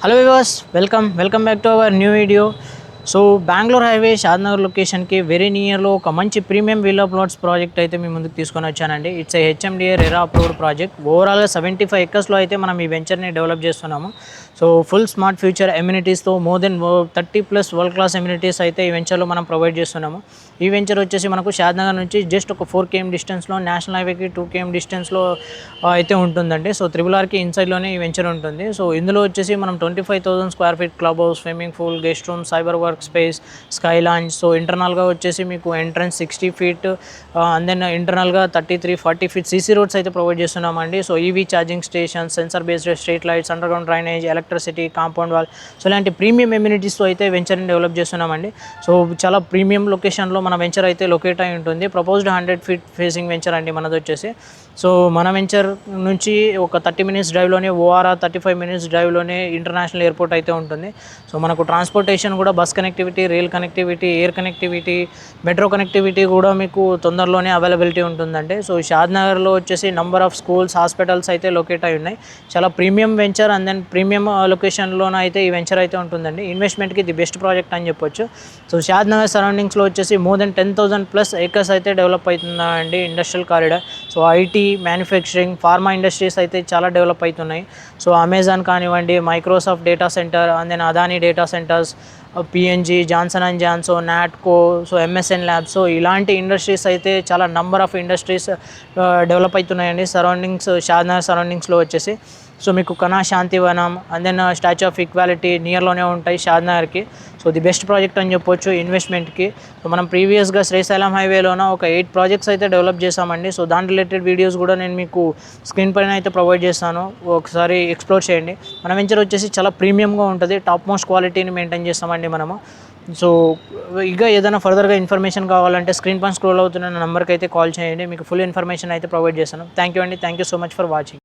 Hello viewers, welcome back to our new video. So Bengaluru highway Shadnagar లొకేషన్కి very నియర్లో ఒక మంచి premium villa plots project అయితే మీ ముందుకు తీసుకొని వచ్చానండి. It's a HMDA RERA approved project. ఓవరాల్గా 75 ఎకర్స్లో అయితే మనం ఈ వెంచర్ని డెవలప్ చేస్తున్నాము. సో ఫుల్ స్మార్ట్ ఫ్యూచర్ ఎమ్యూనిటీస్తో more than 30+ world class amenities అయితే ఈ వెంచర్లో మనం ప్రొవైడ్ చేస్తున్నాము. ఈ వెంచర్ వచ్చేసి మనకు షాద్నగర్ నుంచి జస్ట్ ఒక 4 km డిస్టెన్స్లో, నేషనల్ హైవేకి 2 km డిస్టెన్స్లో అయితే ఉంటుందండి. సో RRRకి ఇన్సైడ్లోనే ఈ వెంచర్ ఉంటుంది. సో ఇందులో వచ్చేసి మనం 25,000 square feet club house, swimming pool, guest room, cyber work space, sky lounge. So ఇంటర్నల్గా వచ్చేసి మీకు ఎంట్రన్స్ 60 feet అండ్ దెన్ ఇంటర్నల్గా 33-40 feet సీసీ రోడ్స్ అయితే ప్రొవైడ్ చేస్తున్నామండి. So EV charging station, sensor based street lights, underground drainage, electricity, compound wall, so ఇలాంటి premium ఎమ్యూనిటీస్తో అయితే వెంచర్ని develop చేస్తున్నామండి. So చాలా ప్రీమియం లొకేషన్లో మన వెంచర్ అయితే లొకేట్ అయి ఉంటుంది. ప్రపోజ్డ్ 100 feet ఫేసింగ్ వెంచర్ అండి మనది వచ్చేసి. సో మన వెంచర్ నుంచి ఒక 30 minutes డ్రైవ్లోనే ఓఆర్ఆర్, 35 minutes డ్రైవ్లోనే ఇంటర్నేషనల్ ఎయిర్పోర్ట్ అయితే ఉంటుంది. సో మనకు ట్రాన్స్పోర్టేషన్ కూడా bus connectivity, rail connectivity, air connectivity, metro connectivity కూడా మీకు తొందరలోనే అవైలబిలిటీ ఉంటుందండి. సో షాద్నగర్లో వచ్చేసి నంబర్ ఆఫ్ స్కూల్స్, హాస్పిటల్స్ అయితే లొకేట్ అయి ఉన్నాయి. చాలా premium venture and then premium లొకేషన్లోనే అయితే ఈ వెంచర్ అయితే ఉంటుందండి. ఇన్వెస్ట్మెంట్కి ది బెస్ట్ ప్రాజెక్ట్ అని చెప్పొచ్చు. సో షాద్నగర్ సరౌండింగ్స్లో వచ్చేసి మోర్ దెన్ 10,000+ acres అయితే డెవలప్ అవుతుందండి industrial corridor. So IT, manufacturing, pharma industries అయితే చాలా డెవలప్ అవుతున్నాయి. సో అమెజాన్ కానివ్వండి, Microsoft data centre and then Adani data centres, PNG, Johnson and Johnson, Natco, so MSN labs, so ఇలాంటి ఇండస్ట్రీస్ అయితే చాలా నంబర్ ఆఫ్ ఇండస్ట్రీస్ డెవలప్ అవుతున్నాయండి surroundings, Shadnagar సరౌండింగ్స్లో వచ్చేసి. సో మీకు Kanha Shantivanam and then statue of equality నియర్లోనే ఉంటాయి షాద్నగర్కి. సో ది బెస్ట్ ప్రాజెక్ట్ అని చెప్పొచ్చు ఇన్వెస్ట్మెంట్కి. సో మనం ప్రీవియస్గా శ్రీశైలం హైవేలోన ఒక 8 ప్రాజెక్ట్స్ అయితే డెవలప్ చేసామండి. సో దాని రిలేటెడ్ వీడియోస్ కూడా నేను మీకు స్క్రీన్ పైన అయితే ప్రొవైడ్ చేస్తాను, ఒకసారి ఎక్స్ప్లోర్ చేయండి. మన వెంచర్ వచ్చేసి చాలా ప్రీమియంగా ఉంటుంది, టాప్ మోస్ట్ క్వాలిటీని మెయింటైన్ చేస్తామండి మనము. సో ఇక ఏదైనా ఫర్దర్గా ఇన్ఫర్మేషన్ కావాలంటే స్క్రీన్ పైన స్క్రోల్ అవుతున్న నెంబర్కి అయితే కాల్ చేయండి, మీకు ఫుల్ ఇన్ఫర్మేషన్ అయితే ప్రొవైడ్ చేస్తాను. థ్యాంక్ యూ అండి, thank you so much for watching.